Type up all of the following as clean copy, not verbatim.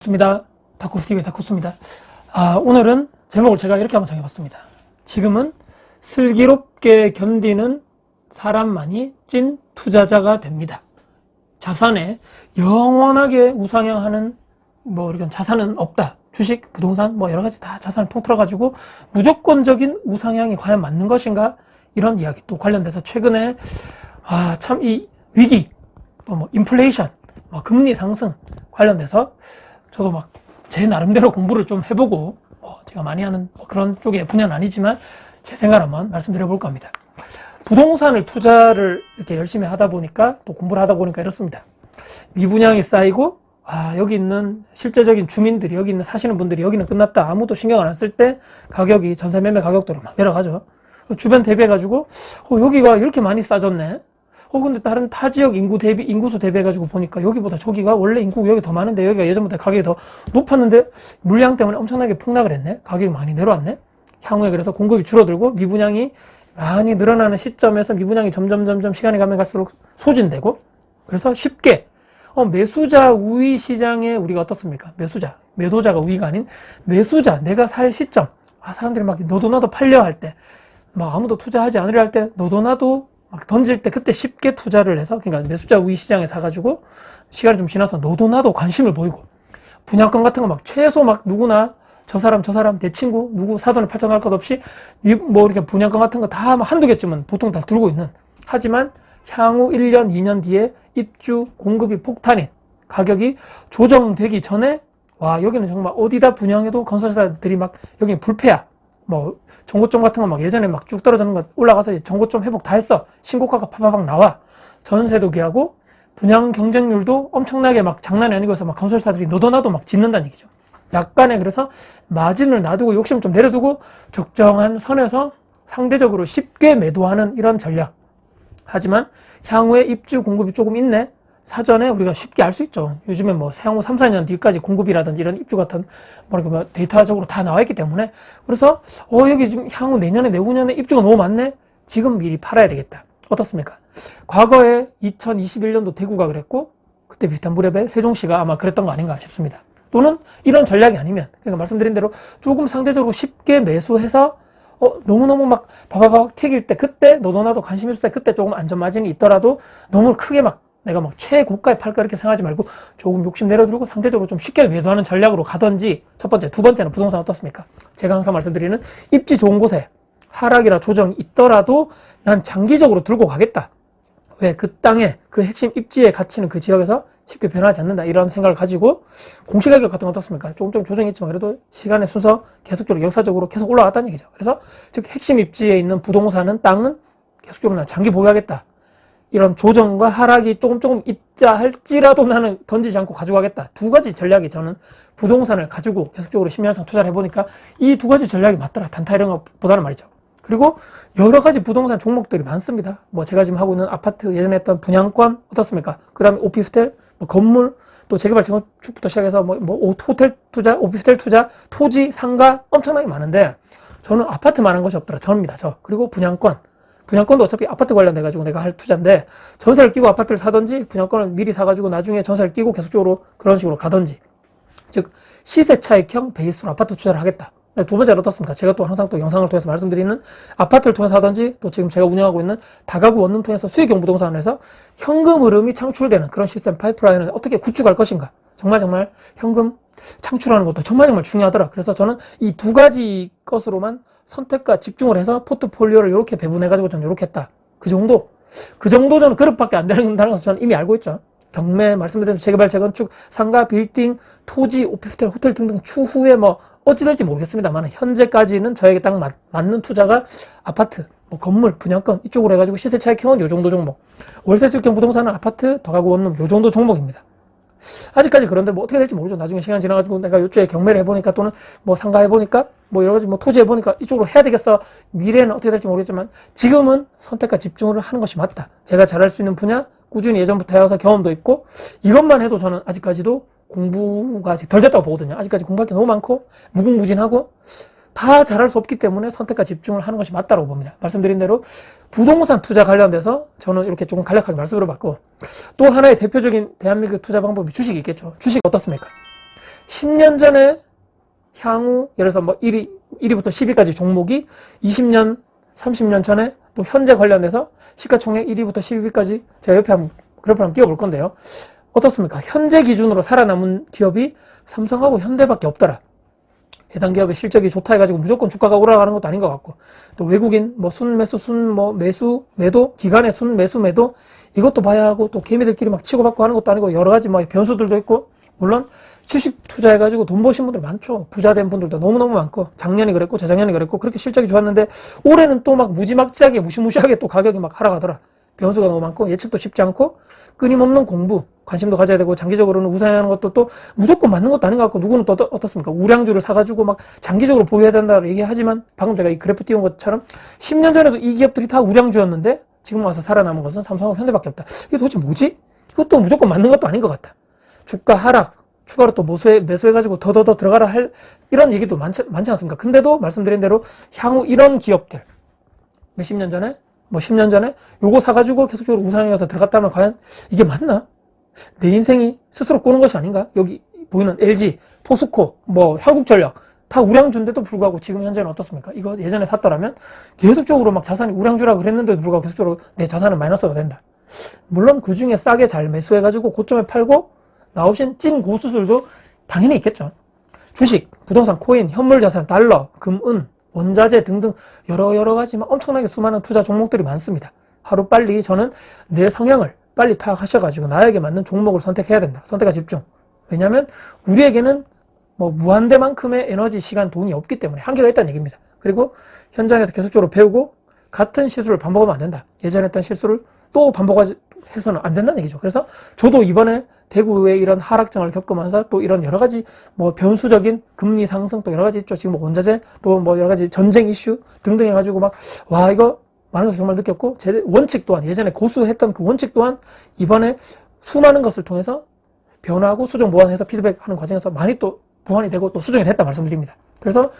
반갑습니다. 다쿠스TV의 다쿠스입니다. 오늘은 제목을 제가 이렇게 한번 정해봤습니다. 지금은 슬기롭게 견디는 사람만이 찐 투자자가 됩니다. 자산에 영원하게 우상향하는 이런 자산은 없다. 주식, 부동산, 여러 가지 다 자산을 통틀어가지고 무조건적인 우상향이 과연 맞는 것인가? 이런 이야기 또 관련돼서 최근에 참 이 위기, 또 인플레이션, 금리 상승 관련돼서 저도 제 나름대로 공부를 좀 해보고 제가 많이 하는 그런 쪽의 분야는 아니지만 제 생각을 한번 말씀드려 볼까 합니다. 부동산을 투자를 이렇게 열심히 하다 보니까 또 공부를 하다 보니까 이렇습니다. 미분양이 쌓이고 여기 있는 실제적인 주민들이 여기 있는 사시는 분들이 여기는 끝났다 아무도 신경을 안 쓸 때 가격이 전세 매매 가격대로 막 내려가죠. 주변 대비해 가지고 여기가 이렇게 많이 싸졌네. 근데 다른 타 지역 인구수 대비해가지고 보니까 여기보다 저기가 원래 인구가 여기 더 많은데 여기가 예전보다 가격이 더 높았는데 물량 때문에 엄청나게 폭락을 했네? 가격이 많이 내려왔네? 향후에 그래서 공급이 줄어들고 미분양이 많이 늘어나는 시점에서 미분양이 점점 시간이 가면 갈수록 소진되고 그래서 쉽게 매수자 우위 시장에 우리가 어떻습니까? 매도자가 우위가 아닌 매수자, 내가 살 시점. 사람들이 너도 나도 팔려 할 때, 아무도 투자하지 않으려 할 때, 너도 나도 던질 때 그때 쉽게 투자를 해서 그러니까 매수자 우위 시장에 사가지고 시간이 좀 지나서 너도 나도 관심을 보이고 분양권 같은 거 최소 누구나 저 사람 내 친구 누구 사돈을 팔천할 것 없이 이렇게 분양권 같은 거 다 한두 개쯤은 보통 다 들고 있는 하지만 향후 1년 2년 뒤에 입주 공급이 폭탄인 가격이 조정되기 전에 여기는 정말 어디다 분양해도 건설사들이 여기는 불패야. 정고점 같은 거 예전에 쭉 떨어지는 거 올라가서 정고점 회복 다 했어. 신고가가 파파박 나와. 전세도 귀하고 분양 경쟁률도 엄청나게 장난이 아니고 해서 건설사들이 너도 나도 짓는다는 얘기죠. 약간의 그래서 마진을 놔두고 욕심 좀 내려두고 적정한 선에서 상대적으로 쉽게 매도하는 이런 전략. 하지만 향후에 입주 공급이 조금 있네. 사전에 우리가 쉽게 알 수 있죠. 요즘에 향후 3, 4년 뒤까지 공급이라든지 이런 입주 같은 데이터적으로 다 나와 있기 때문에 그래서 여기 지금 향후 내년에 내후년에 입주가 너무 많네. 지금 미리 팔아야 되겠다. 어떻습니까? 과거에 2021년도 대구가 그랬고 그때 비슷한 무렵에 세종시가 아마 그랬던 거 아닌가 싶습니다. 또는 이런 전략이 아니면 그러니까 말씀드린 대로 조금 상대적으로 쉽게 매수해서 너무너무 바바박 튀길 때 그때 너도 나도 관심 있을 때 그때 조금 안전 마진이 있더라도 너무 크게 내가 최고가에 팔까 이렇게 생각하지 말고 조금 욕심 내려두고 상대적으로 좀 쉽게 매도하는 전략으로 가든지 첫 번째, 두 번째는 부동산 어떻습니까? 제가 항상 말씀드리는 입지 좋은 곳에 하락이나 조정이 있더라도 난 장기적으로 들고 가겠다. 왜? 그 땅에 그 핵심 입지의 가치는 그 지역에서 쉽게 변하지 않는다. 이런 생각을 가지고 공시가격 같은 건 어떻습니까? 조금 조정이 있지만 그래도 시간의 순서 계속적으로 역사적으로 계속 올라갔다는 얘기죠. 그래서 즉 핵심 입지에 있는 부동산은 땅은 계속적으로 난 장기 보유하겠다. 이런 조정과 하락이 조금 있자 할지라도 나는 던지지 않고 가져가겠다. 두 가지 전략이 저는 부동산을 가지고 계속적으로 10년 이상 투자를 해보니까 이 두 가지 전략이 맞더라. 단타 이런 것보다는 말이죠. 그리고 여러 가지 부동산 종목들이 많습니다. 제가 지금 하고 있는 아파트, 예전에 했던 분양권 어떻습니까? 그 다음에 오피스텔, 건물, 또 재개발 재건축부터 시작해서 호텔 투자, 오피스텔 투자, 토지, 상가 엄청나게 많은데 저는 아파트만한 것이 없더라. 저입니다. 그리고 분양권도 어차피 아파트 관련돼가지고 내가 할 투자인데 전세를 끼고 아파트를 사든지 분양권을 미리 사가지고 나중에 전세를 끼고 계속적으로 그런 식으로 가든지 즉 시세 차익형 베이스로 아파트 투자를 하겠다. 두 번째는 어떻습니까? 제가 또 항상 또 영상을 통해서 말씀드리는 아파트를 통해서 하든지 또 지금 제가 운영하고 있는 다가구 원룸 통해서 수익형 부동산을 해서 현금 흐름이 창출되는 그런 시스템 파이프라인을 어떻게 구축할 것인가. 정말 현금 창출하는 것도 정말 중요하더라. 그래서 저는 이 두 가지 것으로만 선택과 집중을 해서 포트폴리오를 이렇게 배분해가지고 저는 이렇게 했다. 그 정도 저는 그릇밖에 안 되는다는 것을 저는 이미 알고 있죠. 경매 말씀드린 재개발 재건축 상가 빌딩 토지 오피스텔 호텔 등등 추후에 어찌 될지 모르겠습니다만 현재까지는 저에게 딱 맞는 투자가 아파트 건물 분양권 이쪽으로 해가지고 시세 차익형은 요 정도 종목 월세 수익형 부동산은 아파트 다가구 원룸 요 정도 종목입니다. 아직까지 그런데 어떻게 될지 모르죠. 나중에 시간 지나가지고 내가 요쪽에 경매를 해보니까 또는 상가 해보니까 여러 가지 토지 해보니까 이쪽으로 해야 되겠어. 미래는 어떻게 될지 모르겠지만 지금은 선택과 집중을 하는 것이 맞다. 제가 잘할 수 있는 분야 꾸준히 예전부터 해와서 경험도 있고 이것만 해도 저는 아직까지도 공부가 아직 덜 됐다고 보거든요. 아직까지 공부할 게 너무 많고 무궁무진하고 다 잘할 수 없기 때문에 선택과 집중을 하는 것이 맞다고 봅니다. 말씀드린 대로 부동산 투자 관련돼서 저는 이렇게 조금 간략하게 말씀을 받고 또 하나의 대표적인 대한민국 투자 방법이 주식이 있겠죠. 주식 어떻습니까? 10년 전에 향후 예를 들어서 뭐 1위부터 10위까지 종목이 20년, 30년 전에 또 현재 관련해서 시가총액 1위부터 10위까지 제가 옆에 한번 그래프를 한번 띄워볼 건데요. 어떻습니까? 현재 기준으로 살아남은 기업이 삼성하고 현대밖에 없더라. 해당 기업의 실적이 좋다 해가지고 무조건 주가가 올라가는 것도 아닌 것 같고, 또 외국인 뭐 순매수, 매수, 매도, 기간의 순매수, 매도 이것도 봐야 하고, 또 개미들끼리 막 치고받고 하는 것도 아니고 여러 가지 뭐 변수들도 있고, 물론 주식 투자해가지고 돈 버신 분들 많죠. 부자 된 분들도 너무너무 많고, 작년이 그랬고 재작년이 그랬고 그렇게 실적이 좋았는데 올해는 또 막 무지막지하게 무시무시하게 또 가격이 막 하락하더라. 변수가 너무 많고 예측도 쉽지 않고 끊임없는 공부, 관심도 가져야 되고 장기적으로는 우상향하는 것도 또 무조건 맞는 것도 아닌 것 같고, 누구는 또 어떻습니까? 우량주를 사가지고 막 장기적으로 보유해야 된다고 얘기하지만 방금 제가 이 그래프 띄운 것처럼 10년 전에도 이 기업들이 다 우량주였는데 지금 와서 살아남은 것은 삼성하고 현대밖에 없다. 이게 도대체 뭐지? 이것도 무조건 맞는 것도 아닌 것 같다. 주가 하락, 추가로 또 매수해가지고 더 들어가라 할 이런 얘기도 많지 않습니까? 근데도 말씀드린 대로 향후 이런 기업들 몇십 년 전에 뭐 10년 전에 요거 사가지고 계속적으로 우상향해서 들어갔다면 과연 이게 맞나? 내 인생이 스스로 꼬는 것이 아닌가? 여기 보이는 LG, 포스코, 뭐 한국전력 다 우량주인데도 불구하고 지금 현재는 어떻습니까? 이거 예전에 샀더라면 계속적으로 막 자산이 우량주라고 그랬는데도 불구하고 계속적으로 내 자산은 마이너스가 된다. 물론 그 중에 싸게 잘 매수해가지고 고점에 팔고 나오신 찐 고수들도 당연히 있겠죠. 주식, 부동산, 코인, 현물자산, 달러, 금, 은, 원자재 등등 여러 가지 막 엄청나게 수많은 투자 종목들이 많습니다. 하루빨리 저는 내 성향을 빨리 파악하셔가지고 나에게 맞는 종목을 선택해야 된다. 선택과 집중. 왜냐하면 우리에게는 뭐 무한대만큼의 에너지, 시간, 돈이 없기 때문에 한계가 있다는 얘기입니다. 그리고 현장에서 계속적으로 배우고 같은 실수를 반복하면 안 된다. 예전에 했던 실수를 또 반복해서는 안 된다는 얘기죠. 그래서 저도 이번에 대구에 이런 하락장을 겪으면서 또 이런 여러 가지 뭐 변수적인 금리 상승 또 여러 가지 있죠. 지금 뭐 원자재 또 뭐 여러 가지 전쟁 이슈 등등 해가지고 막 와 이거 많은 것을 정말 느꼈고, 제 원칙 또한 예전에 고수했던 그 원칙 또한 이번에 수많은 것을 통해서 변화하고 수정 보완해서 피드백하는 과정에서 많이 또 보완이 되고 또 수정이 됐다 말씀드립니다. 그래서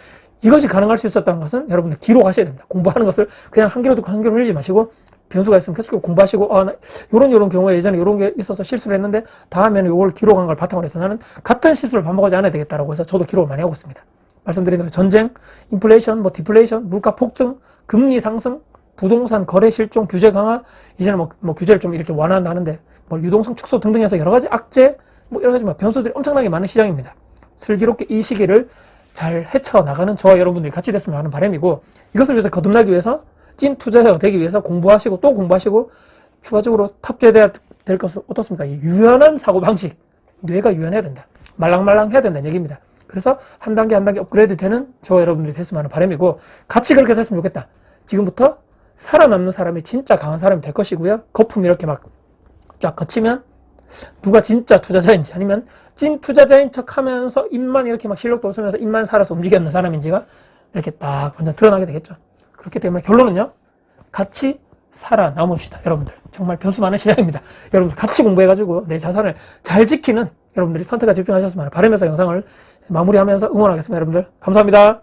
이것이 가능할 수 있었다는 것은 여러분들 기록하셔야 됩니다. 공부하는 것을 그냥 한 귀로 듣고 한 귀로 흘리지 마시고 변수가 있으면 계속 공부하시고, 요런 경우에 예전에 요런 게 있어서 실수를 했는데 다음에는 요걸 기록한 걸 바탕으로 해서 나는 같은 실수를 반복하지 않아야 되겠다라고 해서 저도 기록을 많이 하고 있습니다. 말씀드린 대로 전쟁, 인플레이션, 뭐 디플레이션, 물가 폭등, 금리 상승, 부동산 거래 실종, 규제 강화, 이제는 뭐 규제를 좀 이렇게 완화한다는데 뭐 유동성 축소 등등 해서 여러 가지 악재, 뭐 여러 가지 변수들이 엄청나게 많은 시장입니다. 슬기롭게 이 시기를 잘 헤쳐나가는 저와 여러분들이 같이 됐으면 하는 바람이고, 이것을 위해서 거듭나기 위해서 찐 투자자가 되기 위해서 공부하시고 또 공부하시고 추가적으로 탑재돼야 될 것은 어떻습니까? 이 유연한 사고방식, 뇌가 유연해야 된다. 말랑말랑 해야 된다는 얘기입니다. 그래서 한 단계 한 단계 업그레이드 되는 저와 여러분들이 됐으면 하는 바람이고, 같이 그렇게 됐으면 좋겠다. 지금부터 살아남는 사람이 진짜 강한 사람이 될 것이고요. 거품 이렇게 막 쫙 거치면 누가 진짜 투자자인지 아니면 찐 투자자인 척 하면서 입만 이렇게 막 실력도 없으면서 입만 살아서 움직였는 사람인지가 이렇게 딱 완전 드러나게 되겠죠. 그렇기 때문에 결론은요, 같이 살아남읍시다. 여러분들 정말 변수 많은 시장입니다. 여러분들 같이 공부해가지고 내 자산을 잘 지키는 여러분들이 선택과 집중하셨으면 하는 바람에서 영상을 마무리하면서 응원하겠습니다. 여러분들 감사합니다.